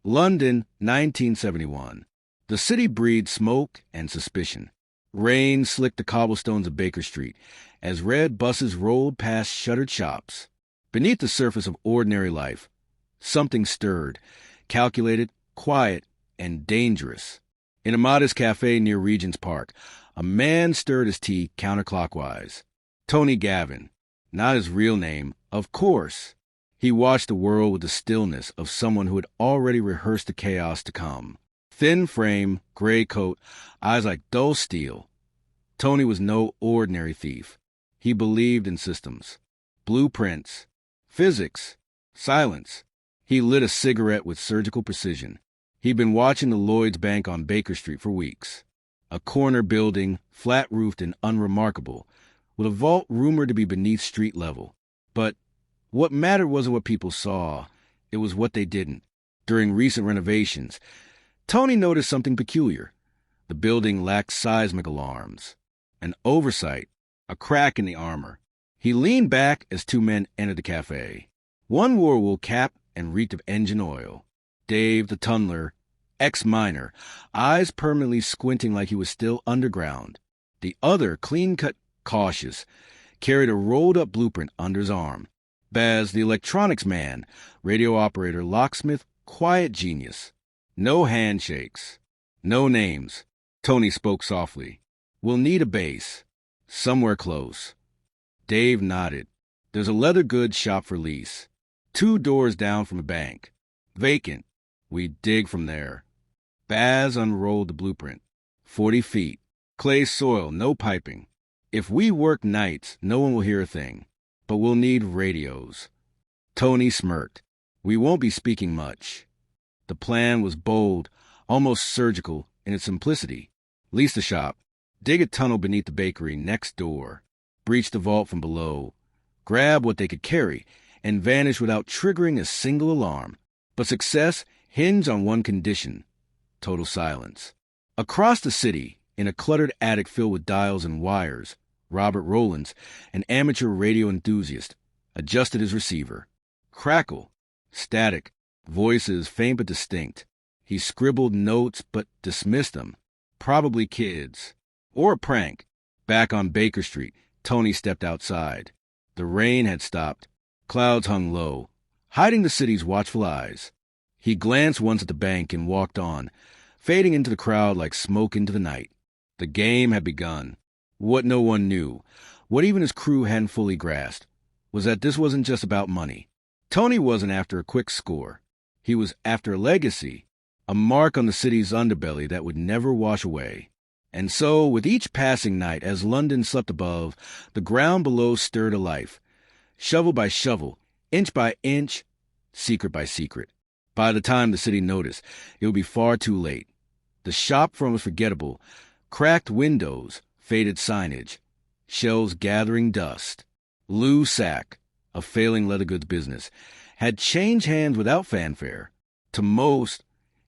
London, 1971. The city breathed smoke and suspicion. Rain slicked the cobblestones of Baker Street as red buses rolled past shuttered shops. Beneath the surface of ordinary life, something stirred, calculated, quiet, and dangerous. In a modest cafe near Regent's Park, a man stirred his tea counterclockwise. Tony Gavin. Not his real name, of course. He watched the world with the stillness of someone who had already rehearsed the chaos to come. Thin frame, gray coat, eyes like dull steel. Tony was no ordinary thief. He believed in systems, blueprints, physics, silence. He lit a cigarette with surgical precision. He'd been watching the Lloyds Bank on Baker Street for weeks. A corner building, flat-roofed and unremarkable, with a vault rumored to be beneath street level. But what mattered wasn't what people saw. It was what they didn't. During recent renovations, Tony noticed something peculiar. The building lacked seismic alarms. An oversight, a crack in the armor. He leaned back as two men entered the cafe. One wore a wool cap and reeked of engine oil. Dave, the tunneler, ex-miner, eyes permanently squinting like he was still underground. The other, clean-cut, cautious, carried a rolled-up blueprint under his arm. Baz, the electronics man, radio operator, locksmith, quiet genius. No handshakes. No names. Tony spoke softly. We'll need a base. Somewhere close. Dave nodded. There's a leather goods shop for lease. 2 doors down from a bank. Vacant. We dig from there. Baz unrolled the blueprint. 40 feet. Clay soil, no piping. If we work nights, no one will hear a thing. But we'll need radios. Tony smirked. We won't be speaking much. The plan was bold, almost surgical in its simplicity. Lease the shop. Dig a tunnel beneath the bakery next door. Breach the vault from below. Grab what they could carry and vanish without triggering a single alarm. But success hinged on one condition: total silence. Across the city, in a cluttered attic filled with dials and wires, Robert Rowlands, an amateur radio enthusiast, adjusted his receiver. Crackle. Static. Voices faint but distinct. He scribbled notes but dismissed them. Probably kids. Or a prank. Back on Baker Street, Tony stepped outside. The rain had stopped. Clouds hung low, hiding the city's watchful eyes. He glanced once at the bank and walked on, fading into the crowd like smoke into the night. The game had begun. What no one knew, what even his crew hadn't fully grasped, was that this wasn't just about money. Tony wasn't after a quick score. He was after a legacy, a mark on the city's underbelly that would never wash away. And so, with each passing night, as London slept above, the ground below stirred to life. Shovel by shovel, inch by inch, secret by secret. By the time the city noticed, it would be far too late. The shop front was forgettable. Cracked windows, faded signage, shelves gathering dust. Lou Sack, a failing leather goods business, had changed hands without fanfare. To most,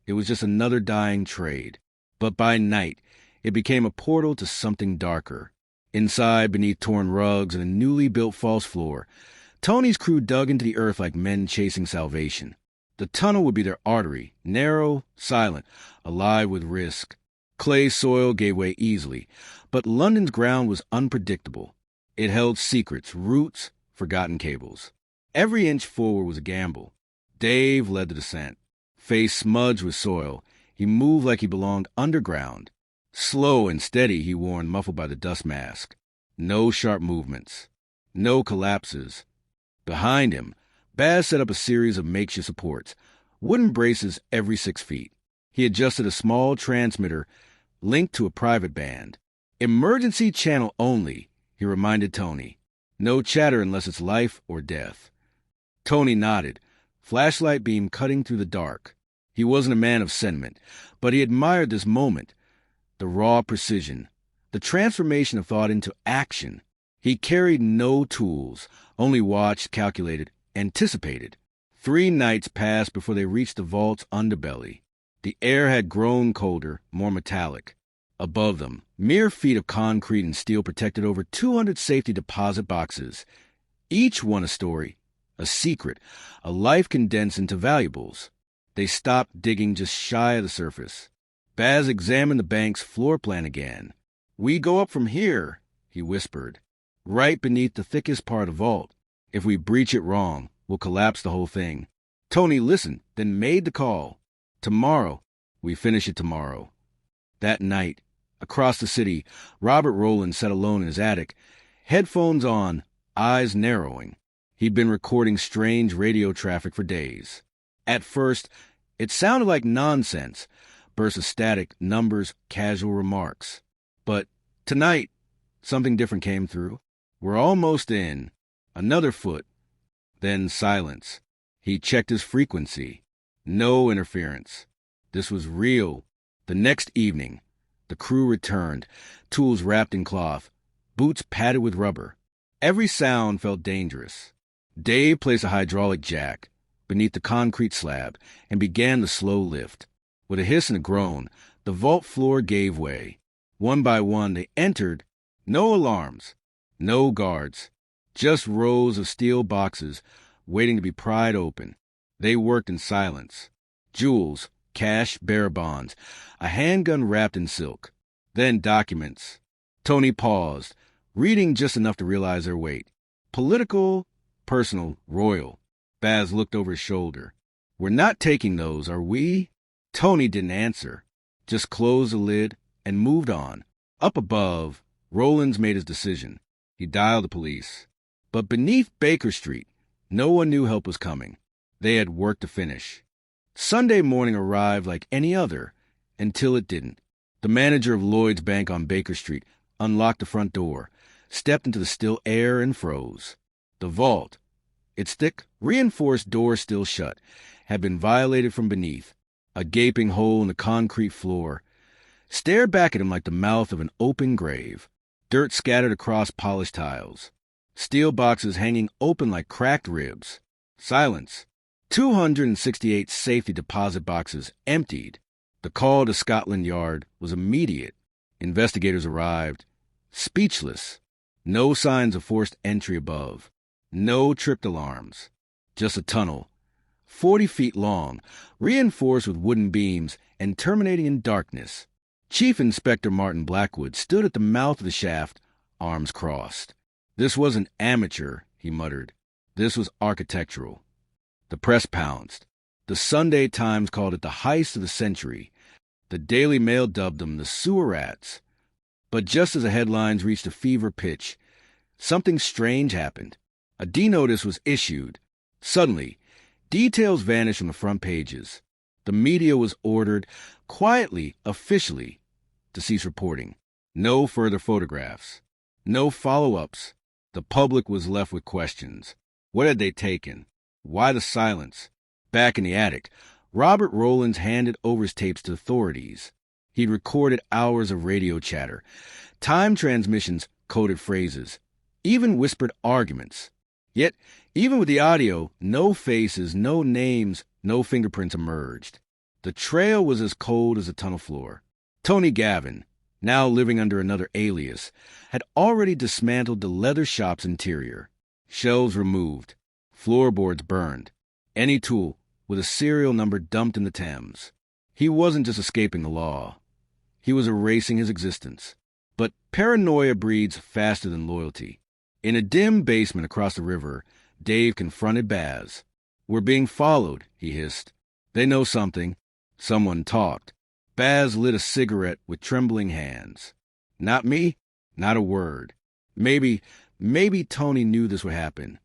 it was just another dying trade. But by night, it became a portal to something darker. Inside, beneath torn rugs and a newly built false floor, Tony's crew dug into the earth like men chasing salvation. The tunnel would be their artery, narrow, silent, alive with risk. Clay soil gave way easily, but London's ground was unpredictable. It held secrets, roots, forgotten cables. Every inch forward was a gamble. Dave led the descent. Face smudged with soil, he moved like he belonged underground. Slow and steady, he warned, muffled by the dust mask. No sharp movements. No collapses. Behind him, Baz set up a series of makeshift supports, wooden braces every 6 feet. He adjusted a small transmitter linked to a private band. Emergency channel only, he reminded Tony. No chatter unless it's life or death. Tony nodded, flashlight beam cutting through the dark. He wasn't a man of sentiment, but he admired this moment. The raw precision, the transformation of thought into action. He carried no tools, only watched, calculated, anticipated. 3 nights passed before they reached the vault's underbelly. The air had grown colder, more metallic. Above them, mere feet of concrete and steel protected over 200 safety deposit boxes. Each one a story, a secret, a life condensed into valuables. They stopped digging just shy of the surface. Baz examined the bank's floor plan again. "We go up from here," he whispered, "right beneath the thickest part of the vault. If we breach it wrong, we'll collapse the whole thing." Tony listened, then made the call. "Tomorrow. We finish it tomorrow." That night, across the city, Robert Rowland sat alone in his attic, headphones on, eyes narrowing. He'd been recording strange radio traffic for days. At first, it sounded like nonsense, bursts of static, numbers, casual remarks. But tonight, something different came through. "We're almost in." Another foot. Then silence. He checked his frequency. No interference. This was real. The next evening, the crew returned, tools wrapped in cloth, boots padded with rubber. Every sound felt dangerous. Dave placed a hydraulic jack beneath the concrete slab and began the slow lift. With a hiss and a groan, the vault floor gave way. One by one, they entered. No alarms, no guards, just rows of steel boxes waiting to be pried open. They worked in silence. Jewels, cash, bearer bonds, a handgun wrapped in silk. Then documents. Tony paused, reading just enough to realize their weight. Political, personal, royal. Baz looked over his shoulder. "We're not taking those, are we?" Tony didn't answer, just closed the lid and moved on. Up above, Rowlands made his decision. He dialed the police. But beneath Baker Street, no one knew help was coming. They had work to finish. Sunday morning arrived like any other, until it didn't. The manager of Lloyds Bank on Baker Street unlocked the front door, stepped into the still air and froze. The vault, its thick, reinforced door still shut, had been violated from beneath. A gaping hole in the concrete floor stared back at him like the mouth of an open grave. Dirt scattered across polished tiles. Steel boxes hanging open like cracked ribs. Silence. 268 safety deposit boxes emptied. The call to Scotland Yard was immediate. Investigators arrived, speechless. No signs of forced entry above. No tripped alarms. Just a tunnel, 40 feet long, reinforced with wooden beams and terminating in darkness. Chief Inspector Martin Blackwood stood at the mouth of the shaft, arms crossed. "This wasn't amateur," he muttered. "This was architectural." The press pounced. The Sunday Times called it the heist of the century. The Daily Mail dubbed them the sewer rats. But just as the headlines reached a fever pitch, something strange happened. A D-notice was issued. Suddenly, details vanished from the front pages. The media was ordered, quietly, officially, to cease reporting. No further photographs. No follow-ups. The public was left with questions. What had they taken? Why the silence? Back in the attic, Robert Rowlands handed over his tapes to authorities. He'd recorded hours of radio chatter, time transmissions, coded phrases, even whispered arguments. Yet, even with the audio, no faces, no names, no fingerprints emerged. The trail was as cold as the tunnel floor. Tony Gavin, now living under another alias, had already dismantled the leather shop's interior. Shelves removed, floorboards burned, any tool with a serial number dumped in the Thames. He wasn't just escaping the law. He was erasing his existence. But paranoia breeds faster than loyalty. In a dim basement across the river, Dave confronted Baz. "We're being followed," he hissed. "They know something." Someone talked. Baz lit a cigarette with trembling hands. "Not me, not a word." Maybe Tony knew this would happen.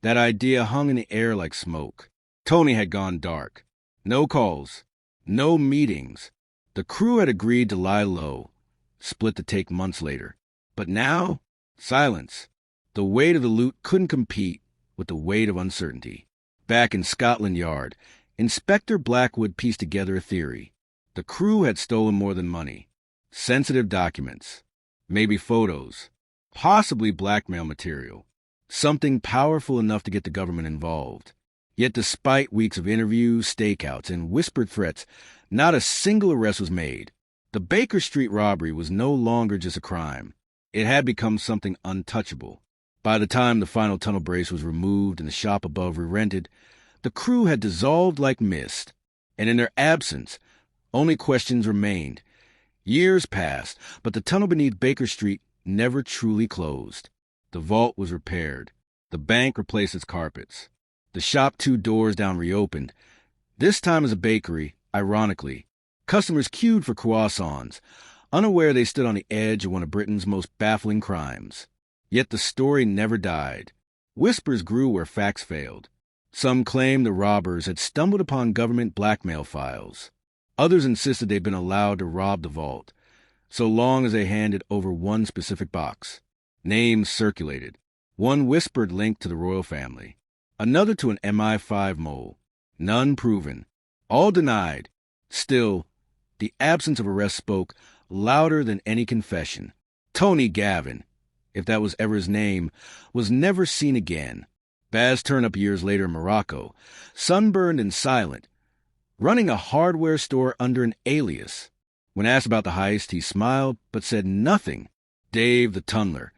That idea hung in the air like smoke. Tony had gone dark. No calls, no meetings. The crew had agreed to lie low, split the take months later. But now, silence. The weight of the loot couldn't compete with the weight of uncertainty. Back in Scotland Yard, Inspector Blackwood pieced together a theory. The crew had stolen more than money. Sensitive documents, maybe photos, possibly blackmail material. Something powerful enough to get the government involved. Yet despite weeks of interviews, stakeouts, and whispered threats, not a single arrest was made. The Baker Street robbery was no longer just a crime. It had become something untouchable. By the time the final tunnel brace was removed and the shop above re-rented, the crew had dissolved like mist. And in their absence, only questions remained. Years passed, but the tunnel beneath Baker Street never truly closed. The vault was repaired. The bank replaced its carpets. The shop 2 doors down reopened, this time as a bakery, ironically. Customers queued for croissants, unaware they stood on the edge of one of Britain's most baffling crimes. Yet the story never died. Whispers grew where facts failed. Some claimed the robbers had stumbled upon government blackmail files. Others insisted they'd been allowed to rob the vault, so long as they handed over one specific box. Names circulated. One whispered linked to the royal family, another to an MI5 mole. None proven. All denied. Still, the absence of arrest spoke louder than any confession. Tony Gavin, if that was ever his name, was never seen again. Baz turned up years later in Morocco, sunburned and silent, running a hardware store under an alias. When asked about the heist, he smiled but said nothing. Dave, the tunneler,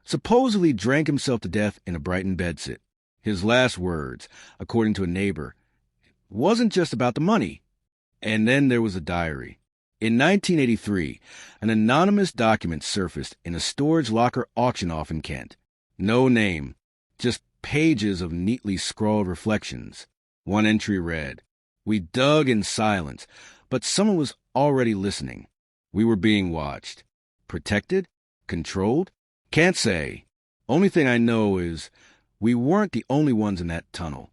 supposedly drank himself to death in a Brighton bedsit. His last words, according to a neighbor, wasn't just about the money. And then there was a diary. In 1983, an anonymous document surfaced in a storage locker auction off in Kent. No name, just pages of neatly scrawled reflections. One entry read, "We dug in silence, but someone was already listening. We were being watched. Protected? Controlled? Can't say. Only thing I know is we weren't the only ones in that tunnel."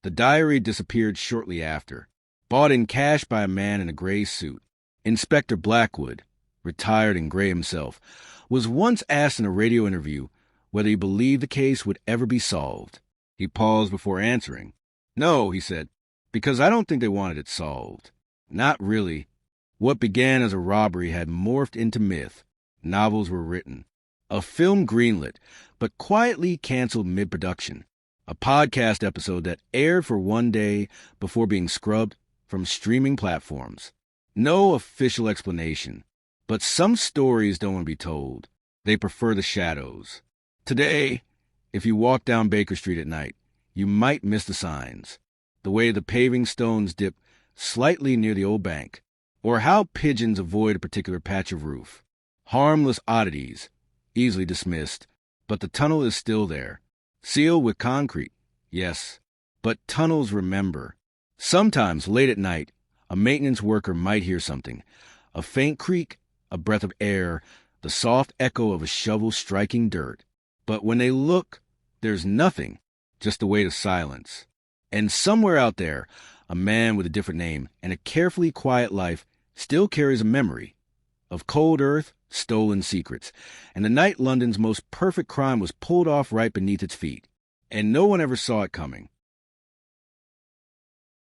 The diary disappeared shortly after, bought in cash by a man in a gray suit. Inspector Blackwood, retired and gray himself, was once asked in a radio interview whether he believed the case would ever be solved. He paused before answering. "No," he said, "because I don't think they wanted it solved. Not really. What began as a robbery had morphed into myth. Novels were written. A film greenlit, but quietly canceled mid-production. A podcast episode that aired for one day before being scrubbed from streaming platforms. No official explanation. But some stories don't want to be told. They prefer the shadows. Today, if you walk down Baker Street at night, you might miss the signs. The way the paving stones dip slightly near the old bank, or how pigeons avoid a particular patch of roof. Harmless oddities, easily dismissed, but the tunnel is still there. Sealed with concrete, yes, but tunnels remember. Sometimes, late at night, a maintenance worker might hear something. A faint creak, a breath of air, the soft echo of a shovel striking dirt. But when they look, there's nothing, just the weight of silence. And somewhere out there, a man with a different name and a carefully quiet life still carries a memory of cold earth, stolen secrets, and the night London's most perfect crime was pulled off right beneath its feet. And no one ever saw it coming.